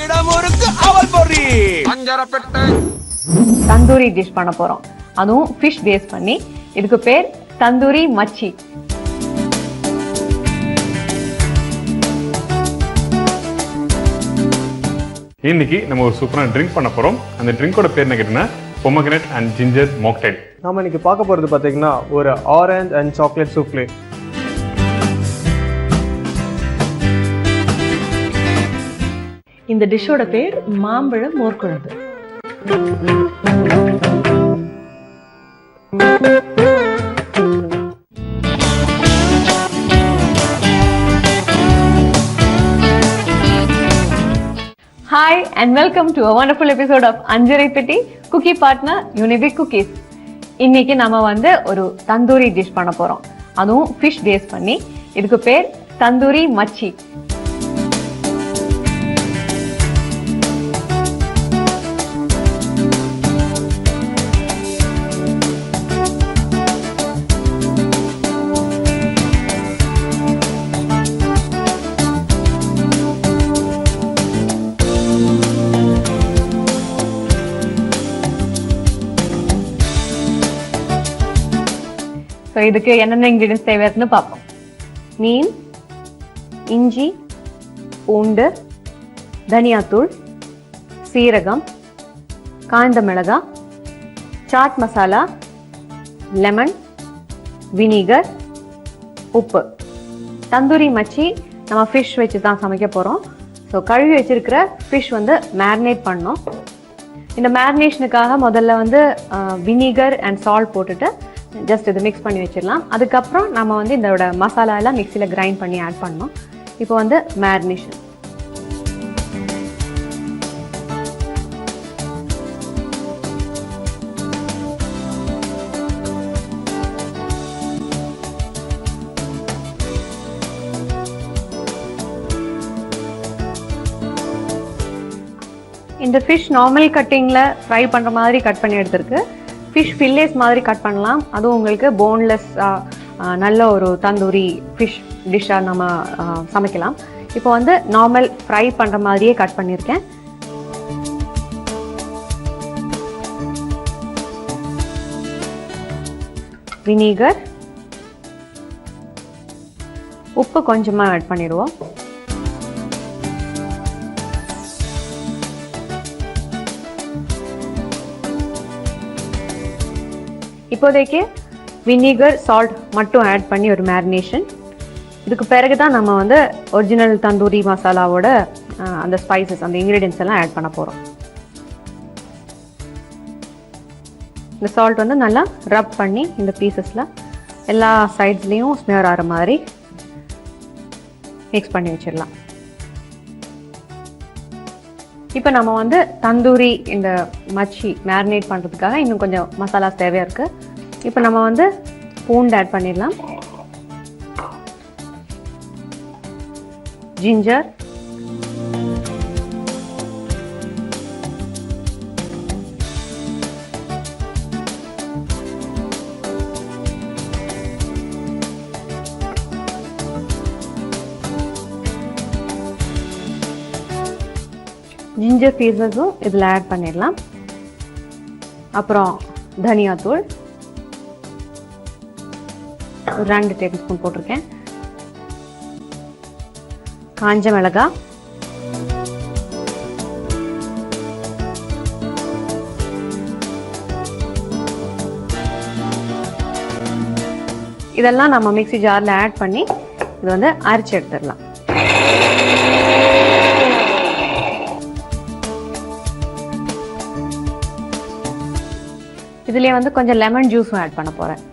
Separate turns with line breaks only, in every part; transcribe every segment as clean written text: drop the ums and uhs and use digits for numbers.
இடமுருக்கு அவல் பொரி அஞ்சரப்பெட்டை
தந்தூரி டிஷ் பண்ண போறோம். அதுவும் ஃபிஷ் பேஸ் பண்ணி. இதுக்கு பேர் தந்தூரி மச்சி.
இன்னைக்கு நம்ம ஒரு சூப்பரான ட்ரிங்க் பண்ண போறோம். அந்த ட்ரிங்கோட பேர் என்ன கேட்டீங்கன்னா பொமக்ரனேட் அண்ட் ஜிஞ்சர் மாக்டைல்.
நாம இன்னைக்கு பார்க்க போறது பாத்தீங்கன்னா ஒரு ஆரஞ்சு அண்ட் சாக்லேட் சூப்லே.
இந்த டிஷ்ஷோட பேர் மாம்பழ மோர்க்குழம்பு. Hi and welcome to a wonderful episode of Anjarai Petti Cookie Partner Unibic Cookies. இன்னைக்கு நாம ஒரு தந்தூரி டிஷ் பண்ண போறோம். அதுவும் ஃபிஷ் பேஸ் பண்ணி. இதுக்கு பேர் தந்தூரி மச்சி. ஸோ இதுக்கு என்னென்ன இன்க்ரீடியன்ஸ் தேவைன்னு பார்ப்போம். மீன், இஞ்சி, பூண்டு, தனியாத்தூள், சீரகம், காய்ந்த மிளகாய், சாட் மசாலா, லெமன், வினிகர், உப்பு. தந்தூரி மச்சி நம்ம ஃபிஷ் வச்சு தான் சமைக்க போகிறோம். ஸோ கழுவி வச்சிருக்கிற ஃபிஷ் மேரினேட் பண்ணோம். இந்த மேரினேஷனுக்காக முதல்ல வினிகர் அண்ட் சால்ட் போட்டுட்டு ஜஸ்ட் இது மிக்ஸ் பண்ணி வச்சிடலாம். அதுக்கப்புறம் நம்ம இதோட மசாலா எல்லாம் மிக்சியில் கிரைண்ட் பண்ணி ஆட் பண்ணோம். இப்போ மேரினேஷன். இந்த ஃபிஷ் நார்மல் கட்டிங்கில் ஃப்ரை பண்ணுற மாதிரி கட் பண்ணி எடுத்துருக்கு. ஃபிஷ் ஃபில்லேஸ் மாதிரி கட் பண்ணலாம். அதுவும் உங்களுக்கு போன்லெஸ் நல்ல ஒரு தந்தூரி ஃபிஷ் டிஷ்ஷாக நம்ம சமைக்கலாம். இப்போ நார்மல் ஃப்ரை பண்ணுற மாதிரியே கட் பண்ணியிருக்கேன். வினிகர், உப்பு கொஞ்சமாக ஆட் பண்ணிடுவோம். இப்போதைக்கு வினிகர், சால்ட் மட்டும் ஆட் பண்ணி ஒரு மேரினேஷன். இதுக்கு பிறகு தான் நம்ம ஒரிஜினல் தந்தூரி மசாலாவோட அந்த ஸ்பைசஸ், அந்த இன்க்ரீடியன்ஸ் எல்லாம் ஆட் பண்ண போகிறோம். இந்த சால்ட் நல்லா ரப் பண்ணி இந்த பீசஸில் எல்லா சைட்ஸ்லேயும் ஸ்மெர் ஆகிற மாதிரி மிக்ஸ் பண்ணி வச்சிடலாம். இப்போ நம்ம தந்தூரி இந்த மச்சி மேரினேட் பண்ணுறதுக்காக இன்னும் கொஞ்சம் மசாலாஸ் தேவையாக இருக்குது. இப்போ நம்ம பூண்டு ஆட் பண்ணிடலாம். ஜிஞ்சர், ஜிஞ்சர் பீசஸும் இதில் ஆட் பண்ணிடலாம். அப்புறம் தனியாத்தூள் 2 டேபிள் ஸ்பூன் போட்டிருக்கேன். காஞ்ச மிளகாய், இதெல்லாம் நம்ம மிக்ஸி ஜாரில் ஆட் பண்ணி இது அரைச்சி எடுத்துடலாம். இதுலேயே கொஞ்சம் லெமன் ஜூஸும் ஆட் பண்ண போகிறேன்.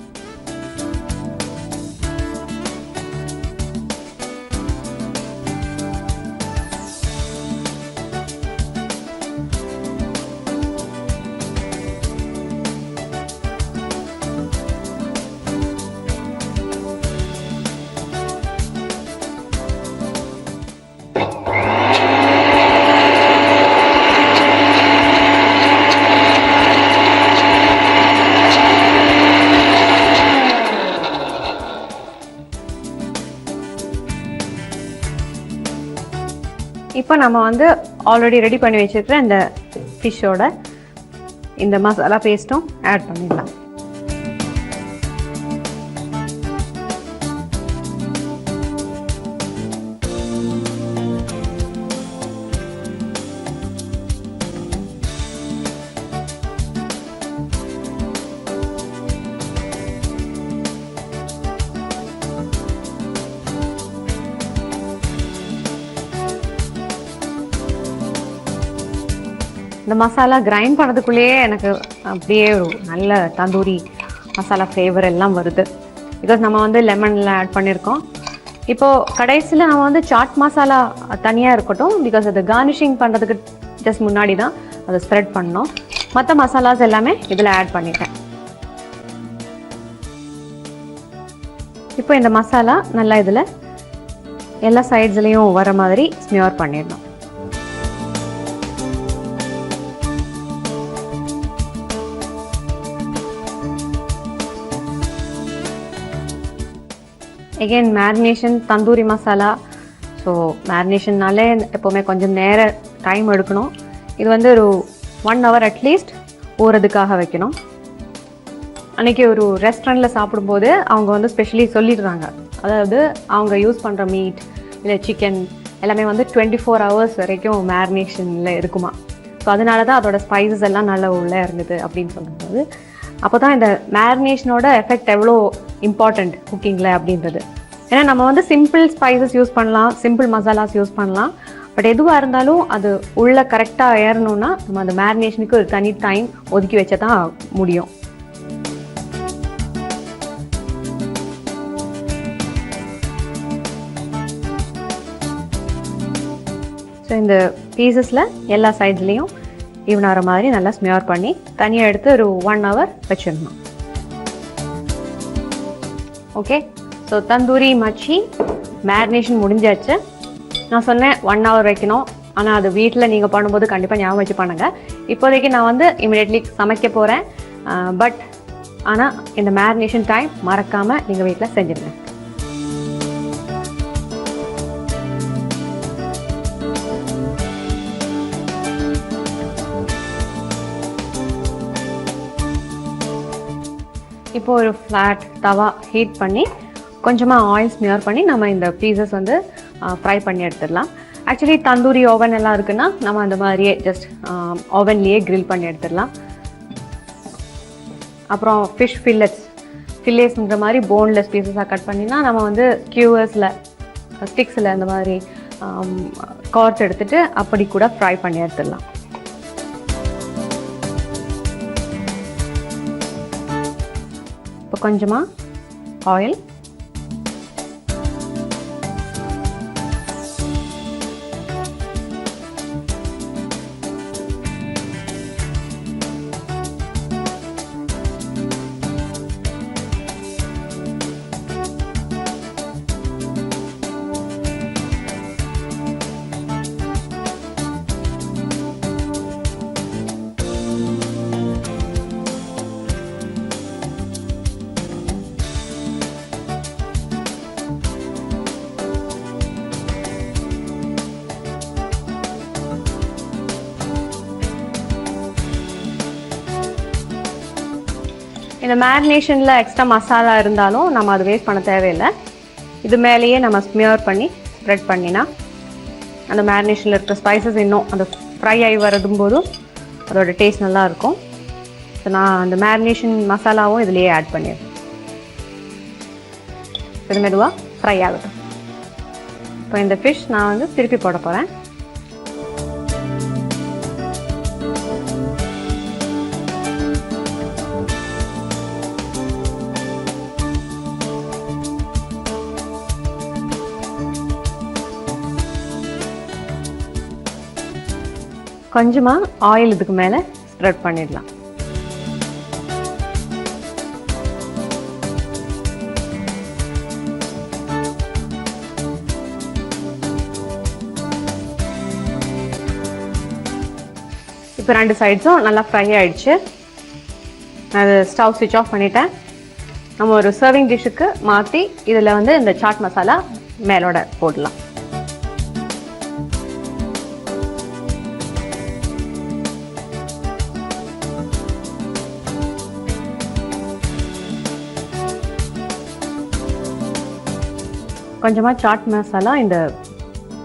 இப்போ நம்ம ஆல்ரெடி ரெடி பண்ணி வச்சிருக்கிற இந்த ஃபிஷ்ஷோட இந்த மசாலா பேஸ்ட்டும் ஆட் பண்ணிடலாம். இந்த மசாலா கிரைண்ட் பண்ணதுக்குள்ளேயே எனக்கு அப்படியே ஒரு நல்ல தந்தூரி மசாலா ஃப்ளேவர் எல்லாம் வருது. பிகாஸ் நம்ம வந்து லெமனில் ஆட் பண்ணியிருக்கோம். இப்போது கடைசியில் நம்ம வந்து சாட் மசாலா தனியாக இருக்கட்டும், பிகாஸ் அது கார்னிஷிங் பண்ணுறதுக்கு ஜஸ்ட் முன்னாடி தான் அதை ஸ்ப்ரெட் பண்ணோம். மற்ற மசாலாஸ் எல்லாமே இதில் ஆட் பண்ணிட்டேன். இப்போ இந்த மசாலா நல்லா இதில் எல்லா சைட்ஸ்லேயும் வர மாதிரி ஸ்மியர் பண்ணிடணும். Again marination tandoori masala. So மேரினேஷன்னாலே எப்போவுமே கொஞ்சம் நேரம் டைம் எடுக்கணும். இது வந்து ஒரு 1 hour அட்லீஸ்ட் ஊறதுக்காக வைக்கணும். அன்றைக்கி ஒரு ரெஸ்டாரண்ட்டில் சாப்பிடும்போது அவங்க வந்து ஸ்பெஷலி சொல்லிடுறாங்க, அதாவது அவங்க யூஸ் பண்ணுற மீட் இல்லை சிக்கன் எல்லாமே வந்து 24 hours வரைக்கும் மேரினேஷனில் இருக்குமா. ஸோ அதனால தான் அதோட ஸ்பைசஸ் எல்லாம் நல்லா உள்ளே இருந்தது அப்படின்னு சொல்லும்போது, அப்போ தான் இந்த மேரினேஷனோட எஃபெக்ட் எவ்வளோ இம்பார்ட்டண்ட் குக்கிங்கில் அப்படின்றது. ஏன்னா நம்ம வந்து சிம்பிள் ஸ்பைசஸ் யூஸ் பண்ணலாம், சிம்பிள் மசாலாஸ் யூஸ் பண்ணலாம். பட் எதுவாக இருந்தாலும் அது உள்ளே கரெக்டாக ஏறணும்னா நம்ம அந்த மேரினேஷனுக்கு ஒரு தனி டைம் ஒதுக்கி வச்சா தான் முடியும். ஸோ இந்த பீசஸில் எல்லா சைட்ஸ்லேயும் ஈவன் ஆகிற மாதிரி நல்லா ஸ்மியர் பண்ணி தனியாக எடுத்து ஒரு 1 hour வச்சிடணும். ஓகே, ஸோ தந்தூரி மச்சி மேரினேஷன் முடிஞ்சாச்சு. நான் சொன்னேன் 1 hour வைக்கணும், ஆனால் அது வீட்டில் நீங்கள் பண்ணும்போது கண்டிப்பாக ஞாபகம் வச்சு பண்ணுங்கள். இப்போதைக்கு நான் வந்து இமிடியட்லி சமைக்க போகிறேன். பட் ஆனால் இந்த மேரினேஷன் டைம் மறக்காமல் நீங்கள் வீட்டில் செஞ்சுருங்க. இப்போ ஒரு ஃப்ளாட் தவா ஹீட் பண்ணி கொஞ்சமாக ஆயில் ஸ்மியர் பண்ணி நம்ம இந்த பீசஸ் வந்து ஃப்ரை பண்ணி எடுத்துடலாம். ஆக்சுவலி தந்தூரி ஓவன் எல்லாம் இருக்குன்னா நம்ம அந்த மாதிரியே ஜஸ்ட் ஓவன்லேயே க்ரில் பண்ணி எடுத்துடலாம். அப்புறம் ஃபிஷ் ஃபில்லேஸ்ன்ற மாதிரி போன்லெஸ் பீசஸாக கட் பண்ணினா நம்ம வந்து ஸ்கியூவர்ஸில் ஸ்டிக்ஸில் அந்த மாதிரி கார்ஸ் எடுத்துகிட்டு அப்படி கூட ஃப்ரை பண்ணி எடுத்துடலாம். இப்போ கொஞ்சமாக ஆயில், இந்த மேரினேஷனில் எக்ஸ்ட்ரா மசாலா இருந்தாலும் நம்ம அது வேஸ்ட் பண்ண தேவையில்லை. இது மேலேயே நம்ம ஸ்மியர் பண்ணி ஸ்ப்ரெட் பண்ணினா அந்த மேரினேஷனில் இருக்கிற ஸ்பைசஸ் இன்னும் அந்த ஃப்ரை ஆகி வரும்போதும் அதோட டேஸ்ட் நல்லா இருக்கும். ஸோ நான் அந்த மேரினேஷன் மசாலாவும் இதுலேயே ஆட் பண்ணிடுறேன். இது மெதுவாக ஃப்ரை ஆகட்டும். இப்போ இந்த ஃபிஷ் நான் வந்து திருப்பி போட போகிறேன். கொஞ்சமாக ஆயில் இதுக்கு மேலே ஸ்ப்ரெட் பண்ணிடலாம். இப்போ 2 சைட்ஸும் நல்லா ஃப்ரை ஆகிடுச்சு. அது ஸ்டவ் ஸ்விட்ச் ஆஃப் பண்ணிட்டேன். நம்ம ஒரு சர்விங் டிஷ்ஷுக்கு மாற்றி இதில் வந்து இந்த சாட் மசாலா மேலோட போடலாம். கொஞ்சமாக சாட் மசாலா இந்த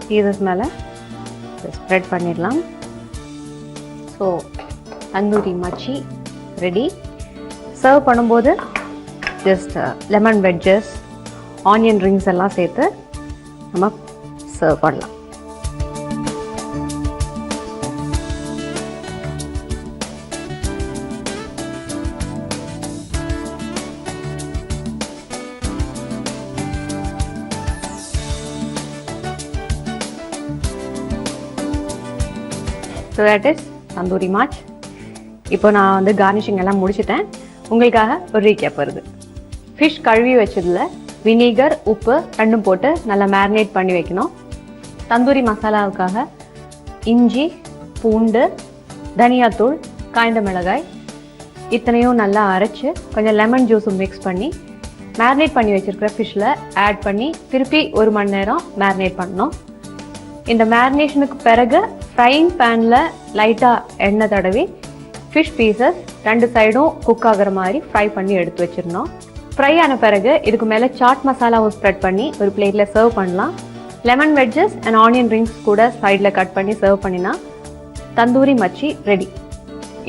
பீசஸ் மேலே ஸ்ப்ரெட் பண்ணிடலாம். ஸோ தந்தூரி மச்சி ரெடி. சர்வ் பண்ணும்போது just lemon wedges, onion rings எல்லாம் சேர்த்து நம்ம சர்வ் பண்ணலாம். So that is tandoori much. இப்போ நான் வந்து கார்னிஷிங் எல்லாம் முடிச்சுட்டேன். உங்களுக்காக ஒரு ரீகேப் வருது. ஃபிஷ் கழுவி வச்சதில் வினிகர், உப்பு ரெண்டும் போட்டு நல்லா மேரினேட் பண்ணி வைக்கணும். தந்தூரி மசாலாவுக்காக இஞ்சி, பூண்டு, தனியாத்தூள், காய்ந்த மிளகாய் இத்தனையும் நல்லா அரைச்சி கொஞ்சம் லெமன் ஜூஸும் மிக்ஸ் பண்ணி மேரினேட் பண்ணி வச்சுருக்கிற ஃபிஷ்ஷில் ஆட் பண்ணி திருப்பி 1 மணி நேரம் மேரினேட் பண்ணணும். இந்த மேரினேஷனுக்கு பிறகு ஃப்ரைங் பேனில் லைட்டாக எண்ணெய் தடவி ஃபிஷ் பீசஸ் 2 சைடும் குக் ஆகிற மாதிரி ஃப்ரை பண்ணி எடுத்து வச்சிடணும். ஃப்ரை ஆன பிறகு இதுக்கு மேலே சாட் மசாலாவும் ஸ்ப்ரெட் பண்ணி ஒரு பிளேட்டில் சர்வ் பண்ணலாம். Lemon wedges and onion rings கூட சைடில் கட் பண்ணி சர்வ் பண்ணினா தந்தூரி மச்சி ரெடி.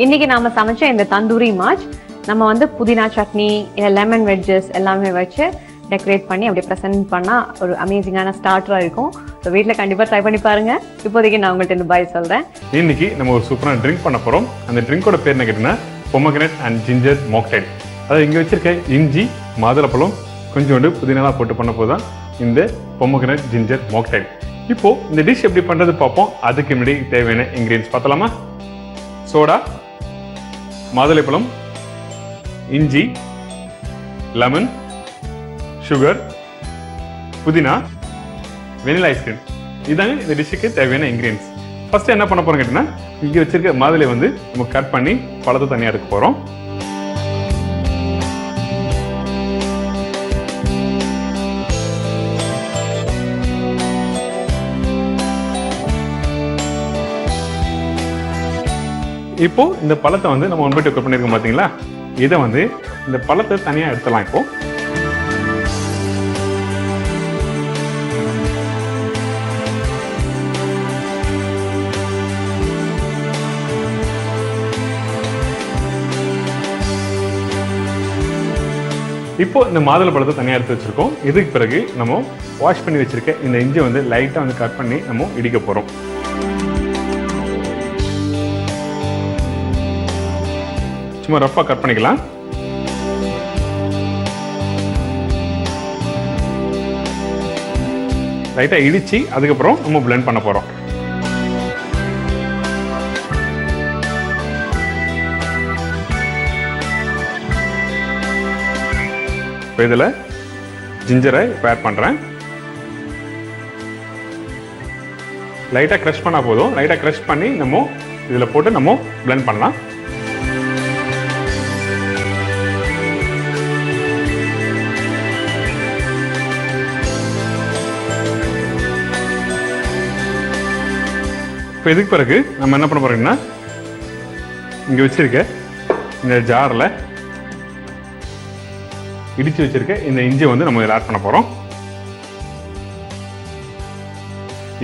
இன்றைக்கி நாம் சமைச்ச இந்த தந்தூரி மாச் நம்ம வந்து புதினா சட்னி இல்லை லெமன் வெட்ஜஸ் எல்லாமே வச்சு டெக்கரேட் பண்ணி அப்படியே ப்ரெசென்ட் பண்ணால் ஒரு அமேசிங்கான ஸ்டார்டராக இருக்கும். ஸோ வீட்டில் கண்டிப்பாக ட்ரை பண்ணி பாருங்கள். இப்போதைக்கு நான் உங்கள்கிட்ட இந்த பாய் சொல்கிறேன்.
இன்னைக்கு நம்ம ஒரு சூப்பரான ட்ரிங்க் பண்ண போகிறோம். அந்த ட்ரிங்கோட பேர் என்ன கேட்டிங்கன்னா பொமக்ரனேட் அண்ட் ஜிஞ்சர் மாக்டைல். அதாவது இங்கே வச்சிருக்க இஞ்சி, மாதுளப்பழம், கொஞ்சோண்டு புதினாலாம் போட்டு பண்ண போது தான் இந்த பொமக்ரனேட் ஜிஞ்சர் மாக்டைல். இப்போது இந்த டிஷ் எப்படி பண்ணுறது பார்ப்போம். அதுக்கு முன்னாடி தேவையான இன்க்ரீடியன்ஸ் பார்த்தலாமா? சோடா, மாதுளைப்பழம், இஞ்சி, லெமன், சுகர், புதினா, வெனிலா ஐஸ்கிரீம். இதாங்க இந்த டிஷ்ஷுக்கு தேவையான இன்க்ரீடியன்ஸ். ஃபர்ஸ்ட் என்ன பண்ண போறோம் கேட்டீங்கன்னா, இங்கே வச்சிருக்க மாதுளை வந்து நம்ம கட் பண்ணி பழத்தை தனியாக எடுக்க போகிறோம். இப்போ இந்த பழத்தை வந்து நம்ம 1/2 கட் பண்ணியிருக்கோம் பார்த்தீங்களா? இதை வந்து இந்த பழத்தை தனியாக எடுத்துடலாம். இப்போ இப்போ இந்த மாதுளை பழத்தை தனியாக எடுத்து வச்சிருக்கோம். இதுக்கு பிறகு நம்ம வாஷ் பண்ணி வச்சிருக்க இந்த இஞ்சி வந்து லைட்டாக வந்து கட் பண்ணி நம்ம இடிக்க போகிறோம். சும்மா ரஃப்பாக கட் பண்ணிக்கலாம். லைட்டாக இடிச்சு அதுக்கப்புறம் நம்ம பிளெண்ட் பண்ண போகிறோம். இப்போ இதில் ஜிஞ்சரை இப்போ ஆட் பண்ணுறேன். லைட்டாக க்ரஷ் பண்ணால் போதும். லைட்டாக க்ரஷ் பண்ணி நம்ம இதில் போட்டு நம்ம பிளெண்ட் பண்ணலாம். இப்போ இதுக்கு பிறகு நம்ம என்ன பண்ண போகிறோம்னா, இங்கே வச்சுருக்க இந்த ஜாரில் இடித்து வச்சுருக்க இந்த இஞ்சியை வந்து நம்ம இதில் ஆட் பண்ண போகிறோம்.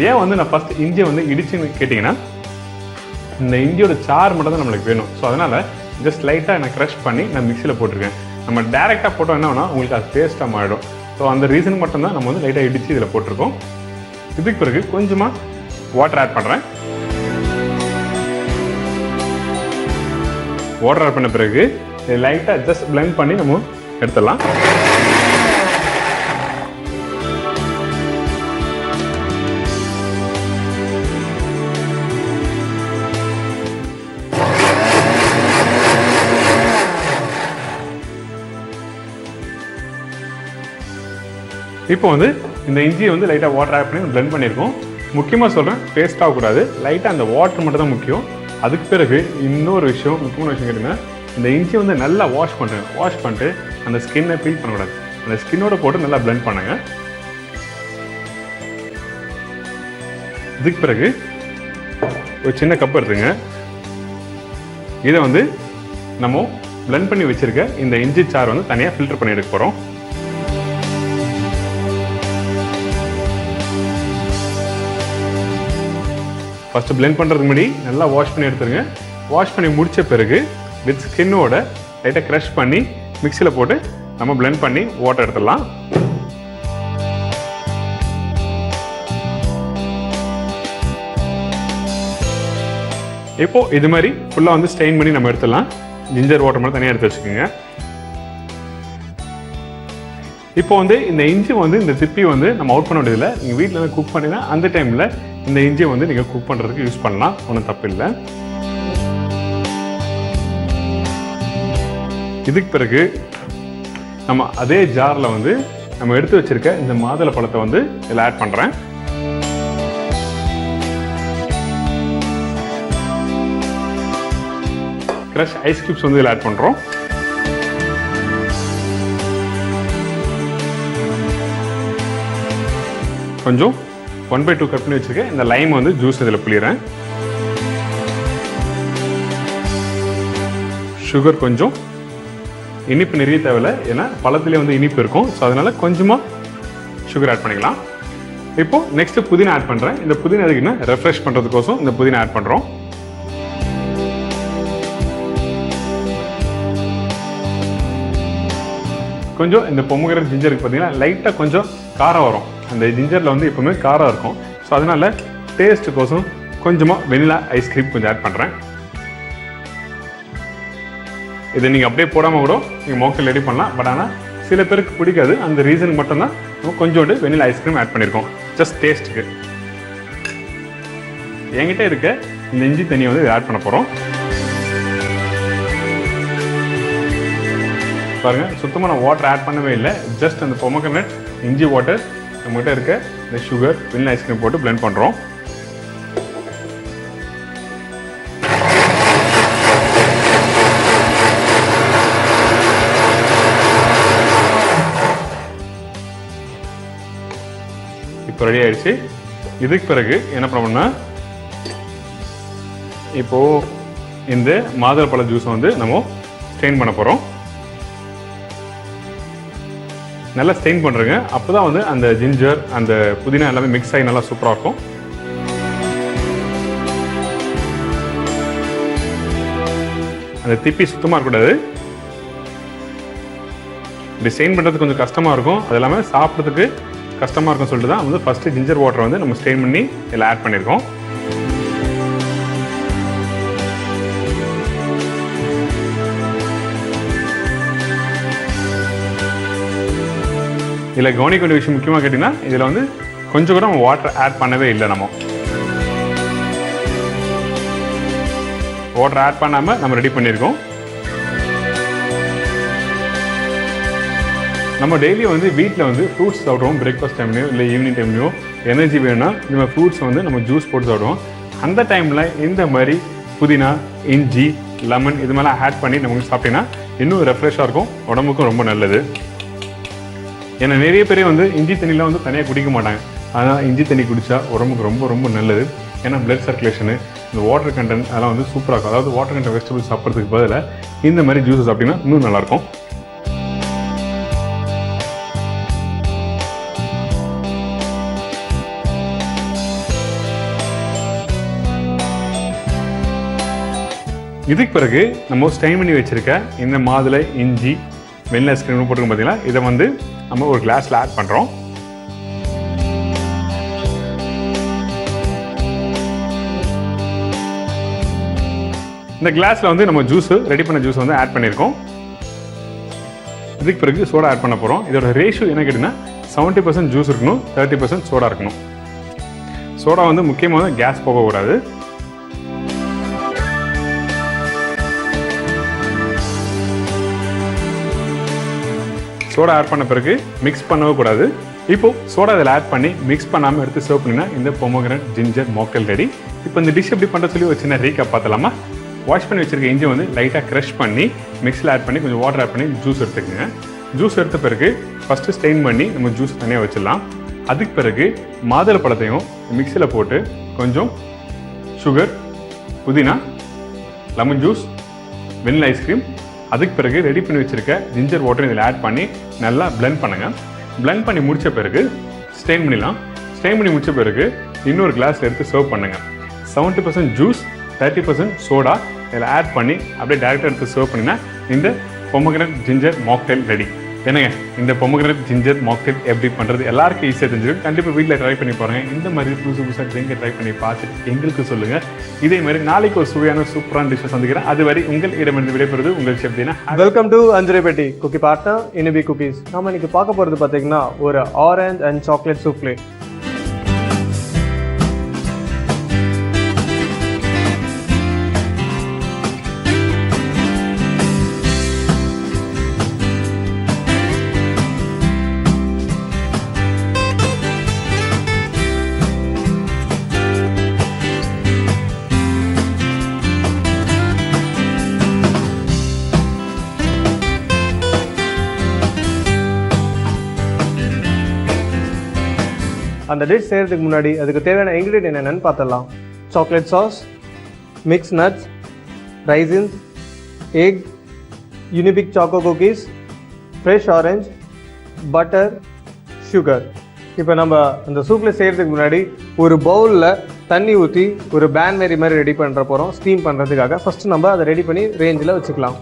ஏன் வந்து நான் ஃபஸ்ட் இஞ்சியை வந்து இடிச்சுன்னு கேட்டிங்கன்னா, இந்த இஞ்சியோட சாறு மட்டும் தான் நம்மளுக்கு வேணும். ஸோ அதனால் ஜஸ்ட் லைட்டாக நான் க்ரஷ் பண்ணி நான் மிக்சியில் போட்டிருக்கேன். நம்ம டேரெக்டாக போட்டோம் என்னன்னா உங்களுக்கு அது பேஸ்ட்டாக மாறிடும். ஸோ அந்த ரீசன் மட்டும்தான் நம்ம வந்து லைட்டாக இடித்து இதில் போட்டிருக்கோம். இதுக்கு பிறகு கொஞ்சமாக வாட்டர் ஆட் பண்ணுறேன். வாட்டர் ஆட் பண்ண பிறகு லைட்டாக ஜஸ்ட் பிளெண்ட் பண்ணி நம்ம எடுத்துடலாம். இப்போ வந்து இந்த இஞ்சியை வந்து லைட்டாக வாட்டர் ஆட் பண்ணி பிளெண்ட் பண்ணியிருக்கோம். முக்கியமாக சொல்கிறேன், பேஸ்ட் ஆகக்கூடாது. லைட்டாக அந்த வாட்டர் மட்டும் தான் முக்கியம். அதுக்கு பிறகு இன்னொரு விஷயம், முக்கியமான விஷயம் கேட்டிங்கன்னா, இந்த இஞ்சி வந்து நல்லா வாஷ் பண்ணிட்டு அந்த ஸ்கின்னை பீல் பண்ணக்கூடாது. அந்த ஸ்கின்னோட போட்டு நல்லா பிளெண்ட் பண்ணுங்க. இதுக்கு பிறகு ஒரு சின்ன கப் எடுத்துங்க. இதை வந்து நம்ம பிளெண்ட் பண்ணி வச்சிருக்க இந்த இஞ்சி சாறு வந்து தனியாக ஃபில்டர் பண்ணி எடுக்க போகிறோம். ஃபஸ்ட்டு blend பண்ணுறதுக்கு முன்னாடி நல்லா வாஷ் பண்ணி எடுத்துருங்க. வாஷ் பண்ணி முடித்த பிறகு வித் ஸ்கின்னோட லைட்டாக க்ரஷ் பண்ணி மிக்சியில் போட்டு நம்ம blend பண்ணி வாட்டர் எடுத்துடலாம். இப்போ இது மாதிரி ஃபுல்லாக வந்து ஸ்டெயின் பண்ணி நம்ம எடுத்துடலாம். ஜிஞ்சர் வாட்டர் மட்டும் தனியாக எடுத்து வச்சுக்கோங்க. இப்போ வந்து இந்த இஞ்சி வந்து இந்த சிப்பி வந்து நம்ம அவுட் பண்ண வேண்டியதில்லை. நீங்கள் வீட்டில் வந்து குக் பண்ணினா அந்த டைமில் இந்த இஞ்சியை வந்து நீங்கள் குக் பண்ணுறதுக்கு யூஸ் பண்ணலாம், ஒன்றும் தப்பு இல்லை. இதுக்கு பிறகு நம்ம அதே ஜாரில் வந்து நம்ம எடுத்து வச்சிருக்க இந்த மாதுளை பழத்தை வந்து இதில் ஆட் பண்ணுறேன். க்ரஷ் ஐஸ் கியூப்ஸ் வந்து இதில் ஆட் பண்ணுறோம். கொஞ்சம் 1/2 கப் பண்ணி வச்சுருக்கேன் இந்த லைம் வந்து ஜூஸ் இதில் புளிகிறேன். சுகர் கொஞ்சம், இனிப்பு நிறைய தேவையில்லை, ஏன்னா பழத்துலேயே வந்து இனிப்பு இருக்கும். ஸோ அதனால் கொஞ்சமாக சுகர் ஆட் பண்ணிக்கலாம். இப்போது நெக்ஸ்ட்டு புதினா ஆட் பண்ணுறேன். இந்த புதினா எதுக்குன்னா ரெஃப்ரெஷ் பண்ணுறதுக்கோசம் இந்த புதினா ஆட் பண்ணுறோம். கொஞ்சம் இந்த பொமோகிரானேட் ஜிஞ்சருக்கு பார்த்தீங்கன்னா லைட்டாக கொஞ்சம் காரம் வரும். அந்த ஜிஞ்சரில் வந்து எப்பவுமே காரம் இருக்கும். ஸோ அதனால் டேஸ்ட்டுக்கோசம் கொஞ்சமாக வெனிலா ஐஸ்கிரீம் கொஞ்சம் ஆட் பண்ணுறேன். இதை நீங்கள் அப்படியே போடாமல் கூட நீங்கள் மோக்டெயில் ரெடி பண்ணலாம். பட் ஆனால் சில பேருக்கு பிடிக்காது. அந்த ரீசனுக்கு மட்டும்தான் நம்ம கொஞ்சோண்டு வெனிலா ஐஸ்கிரீம் ஆட் பண்ணியிருக்கோம், ஜஸ்ட் டேஸ்ட்டுக்கு. என்கிட்ட இருக்க இந்த இஞ்சி தண்ணியை வந்து ஆட் பண்ண போகிறோம். பாருங்கள், சுத்தமாக நான் வாட்டர் ஆட் பண்ணவே இல்லை. ஜஸ்ட் அந்த பொமோகிரானேட் இஞ்சி வாட்டர் நம்மகிட்ட இருக்க இந்த சுகர் வெனிலா ஐஸ்கிரீம் போட்டு blend பண்ணுறோம். இப்போ ரெடி ஆயிடுச்சு. இதுக்கு பிறகு என்ன பண்ணோம்னா, இப்போது இந்த மாதுளப்பழ ஜூஸை வந்து நம்ம ஸ்டெயின் பண்ண போகிறோம். நல்லா ஸ்டெயின் பண்ணுறேங்க. அப்போ தான் வந்து அந்த ஜிஞ்சர் அந்த புதினா எல்லாமே மிக்ஸ் ஆகி நல்லா சூப்பராக இருக்கும். அந்த திப்பி சுத்தமாக இருக்கக்கூடாது. இப்படி ஸ்டெயின் பண்ணுறதுக்கு கொஞ்சம் கஷ்டமாக இருக்கும். அது இல்லாமல் சாப்பிட்றதுக்கு கஷ்டமாக இருக்கும்னு சொல்லிட்டு தான் வந்து ஃபஸ்ட்டு ஜிஞ்சர் வாட்டரை வந்து நம்ம ஸ்டெயின் பண்ணி இதில் ஆட் பண்ணியிருக்கோம். இதில் கவனிக்க வேண்டிய விஷயம் முக்கியமாக கேட்டிங்கன்னா, இதில் வந்து கொஞ்சம் கூட நம்ம வாட்டர் ஆட் பண்ணவே இல்லை. நம்ம வாட்டர் ஆட் பண்ணாமல் நம்ம ரெடி பண்ணியிருக்கோம். நம்ம டெய்லியும் வந்து வீட்டில் வந்து ஃப்ரூட்ஸ் சாப்பிடுவோம். பிரேக்ஃபாஸ்ட் டைம்லையோ இல்லை ஈவினிங் டைம்லையோ எனர்ஜி வேணும்னா இந்த ஃப்ரூட்ஸ் வந்து நம்ம ஜூஸ் போட்டு சாப்பிடுவோம். அந்த டைமில் இந்த மாதிரி புதினா, இஞ்சி, லெமன் இது மாதிரிலாம் ஆட் பண்ணி நமக்கு சாப்பிட்டீங்கன்னா இன்னும் ரெஃப்ரெஷ்ஷாக இருக்கும், உடம்புக்கும் ரொம்ப நல்லது. ஏன்னா நிறைய பேர் வந்து இஞ்சி தண்ணிலாம் வந்து தனியாக குடிக்க மாட்டாங்க. அதனால் இஞ்சி தண்ணி குடித்தா உடம்புக்கு ரொம்ப ரொம்ப நல்லது. ஏன்னா பிளட் சர்க்குலேஷனு, இந்த வாட்டர் கண்டென்ட் அதெல்லாம் வந்து சூப்பராக இருக்கும். அதாவது வாட்டர் கண்டென்ட் வெஜிடபிள்ஸ் சாப்பிட்றதுக்கு பதிலாக இந்த மாதிரி ஜூஸஸ் சாப்பிட்டிங்கன்னா இன்னும் நல்லாயிருக்கும். இதுக்கு பிறகு நம்ம ஸ்டெயின் பண்ணி வச்சுருக்க இந்த மாதுளை, இஞ்சி, வெனிலா ஐஸ்கிரீம் போட்டுருக்கோம் பார்த்தீங்களா, இதை வந்து நம்ம ஒரு கிளாஸில் ஆட் பண்ணுறோம். இந்த கிளாஸில் வந்து நம்ம ஜூஸு ரெடி பண்ண ஜூஸ் வந்து ஆட் பண்ணியிருக்கோம். இதுக்கு பிறகு சோடா ஆட் பண்ண போகிறோம். இதோட ரேஷியோ என்ன கேட்டிங்கன்னா 70% ஜூஸ் இருக்கணும், 30% சோடா இருக்கணும். சோடா வந்து முக்கியமாக கேஸ் போகக்கூடாது. சோடா ஆட் பண்ண பிறகு மிக்ஸ் பண்ணவே கூடாது. இப்போது சோடா இதில் ஆட் பண்ணி மிக்ஸ் பண்ணாமல் எடுத்து சர்வ் பண்ணினா இந்த பொமோகிரானேட் ஜிஞ்சர் மாக்டெயில் ரெடி. இப்போ இந்த டிஷ் எப்படி பண்ணுற சொல்லி ஒரு சின்ன ரீகேப் பார்த்தலாமா. வாஷ் பண்ணி வச்சிருக்க இஞ்சி வந்து லைட்டாக க்ரஷ் பண்ணி மிக்ஸில் ஆட் பண்ணி கொஞ்சம் வாட்டர் ஆட் பண்ணி ஜூஸ் எடுத்துக்கோங்க. ஜூஸ் எடுத்த பிறகு ஃபஸ்ட்டு ஸ்டெயின் பண்ணி நம்ம ஜூஸ் தனியாக வச்சிடலாம். அதுக்கு பிறகு மாதுளை பழத்தையும் மிக்ஸியில் போட்டு கொஞ்சம் சுகர், புதினா, லெமன் ஜூஸ், வெனிலா ஐஸ்கிரீம், அதுக்கு பிறகு ரெடி பண்ணி வச்சுருக்க ஜிஞ்சர் வாட்டர் இதில் ஆட் பண்ணி நல்லா பிளெண்ட் பண்ணுங்கள். பிளெண்ட் பண்ணி முடித்த பிறகு ஸ்டெயின் பண்ணிடலாம். ஸ்டெயின் பண்ணி முடித்த பிறகு இன்னொரு கிளாஸில் எடுத்து சர்வ் பண்ணுங்கள். 70% ஜூஸ் 30% சோடா இதில் ஆட் பண்ணி அப்படியே டேரெக்டாக எடுத்து சர்வ் பண்ணினா இந்த பொமோகிரனேட் ஜிஞ்சர் மாக்டெயில் ரெடி. என்னங்க இந்த பொமோகிரனேட் ஜிஞ்சர் மாக்டெயில் எப்படி பண்ணுறது எல்லாருக்கும் ஈஸியாக தெரிஞ்சிடும். கண்டிப்பாக வீட்டில் ட்ரை பண்ணி பாருங்கள். இந்த மாதிரி புதுசாக ட்ரிங்கை ட்ரை பண்ணி பார்த்துட்டு எங்களுக்கு சொல்லுங்கள். இதே மாதிரி நாளைக்கு ஒரு சுவையான சூப்பரான டிஷ்ஷை சந்திக்கிறேன். அதுவரை உங்கள் இடமிருந்து விடைபெறுவது உங்கள் chef Deena.
Welcome to Anjaraipetti cookie partner இனிபி குக்கீஸ். நம்ம இன்னைக்கு பார்க்க போகிறது பார்த்தீங்கன்னா ஒரு ஆரஞ்ச் அண்ட் சாக்லேட் சூப்லே. அந்த டிஷ் செய்கிறதுக்கு முன்னாடி அதுக்கு தேவையான இன்க்ரீடியன்ட் என்னென்னு பார்த்துடலாம். Chocolate sauce, mix nuts, raisins, egg, Unibic choco cookies, fresh orange, butter, sugar. இப்போ நம்ம அந்த சூப்பில் செய்கிறதுக்கு முன்னாடி ஒரு பவுலில் தண்ணி ஊற்றி ஒரு பேன்மேரி மாதிரி ரெடி பண்ணுற போகிறோம் ஸ்டீம் பண்ணுறதுக்காக. ஃபஸ்ட்டு நம்ம அதை ரெடி பண்ணி ரேஞ்சில் வச்சுக்கலாம்.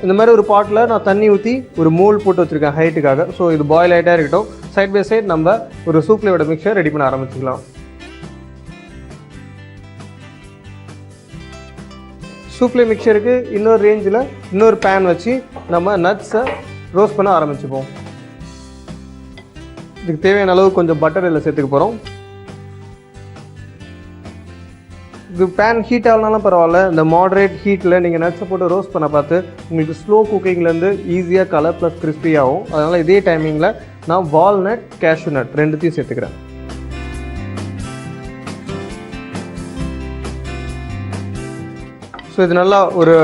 இந்த மாதிரி ஒரு பாட்டில் நான் தண்ணி ஊற்றி ஒரு மோல் போட்டு வச்சுருக்கேன் ஹைட்டுக்காக. ஸோ இது பாயில் ஆகிட்டே இருக்கட்டும். சைட் பை சைட் நம்ம ஒரு சூப்லேயோட மிக்சர் ரெடி பண்ண ஆரம்பிச்சுக்கலாம். சூப்லே மிக்சருக்கு இன்னொரு ரேஞ்சில் இன்னொரு பேன் வச்சு நம்ம நட்ஸை ரோஸ்ட் பண்ண ஆரம்பிச்சுப்போம். இதுக்கு தேவையான அளவு கொஞ்சம் பட்டர் இதில் சேர்த்துக்க போகிறோம். இது பேன் ஹீட் ஆகலனாலும் பரவாயில்ல, இந்த மாடரேட் ஹீட்டில் நீங்கள் நட்ஸை போட்டு ரோஸ்ட் பண்ண பார்த்து உங்களுக்கு ஸ்லோ குக்கிங்லேருந்து ஈஸியாக கலர் ப்ளஸ் கிறிஸ்பி ஆகும். அதனால் இதே டைமிங்கில் நான் வால்நட், கேஷ்யூ நட் ரெண்டுத்தையும் சேர்த்துக்கிறேன். ஸோ இது நல்லா ஒரு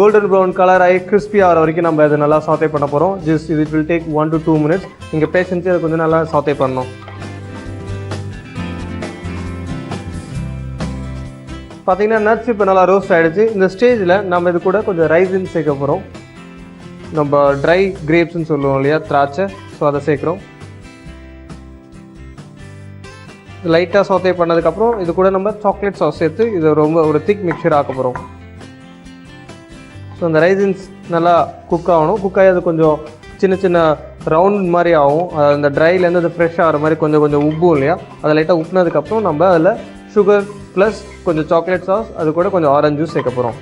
கோல்டன் ப்ரௌன் கலர் ஆகி கிறிஸ்பி ஆகிற வரைக்கும் நம்ம இதை நல்லா சாத்தே பண்ண போகிறோம். ஜஸ்ட் இது வில் டேக் 1 to 2 minutes. நீங்கள் பேஷன்ஸே அதை கொஞ்சம் நல்லா சாத்தே பண்ணணும். பார்த்தீங்கன்னா நட்ஸ் இப்போ நல்லா ரோஸ்ட் ஆகிடுச்சு. இந்த ஸ்டேஜில் நம்ம இது கூட கொஞ்சம் ரைசின் சேர்க்க போகிறோம். நம்ம ட்ரை கிரேப்ஸ்ன்னு சொல்லுவோம் இல்லையா, திராட்சை. ஸோ அதை சேர்க்குறோம். லைட்டாக சாத்தே பண்ணதுக்கப்புறம் இது கூட நம்ம சாக்லேட் சாஸ் சேர்த்து இது ரொம்ப ஒரு திக் மிக்சர் ஆக்க போகிறோம். ஸோ அந்த ரைசின்ஸ் நல்லா குக் ஆகணும். குக் ஆகி அது கொஞ்சம் சின்ன சின்ன ரவுண்ட் மாதிரி ஆகும். அந்த ட்ரைலேருந்து அது ஃப்ரெஷ் ஆகிற மாதிரி கொஞ்சம் கொஞ்சம் உப்பும் இல்லையா, அதை லைட்டாக உப்புனதுக்கப்புறம் நம்ம அதில் சுகர் ப்ளஸ் கொஞ்சம் சாக்லேட் சாஸ், அது கூட கொஞ்சம் ஆரஞ்சு ஜூஸ் சேர்க்க போகிறோம்.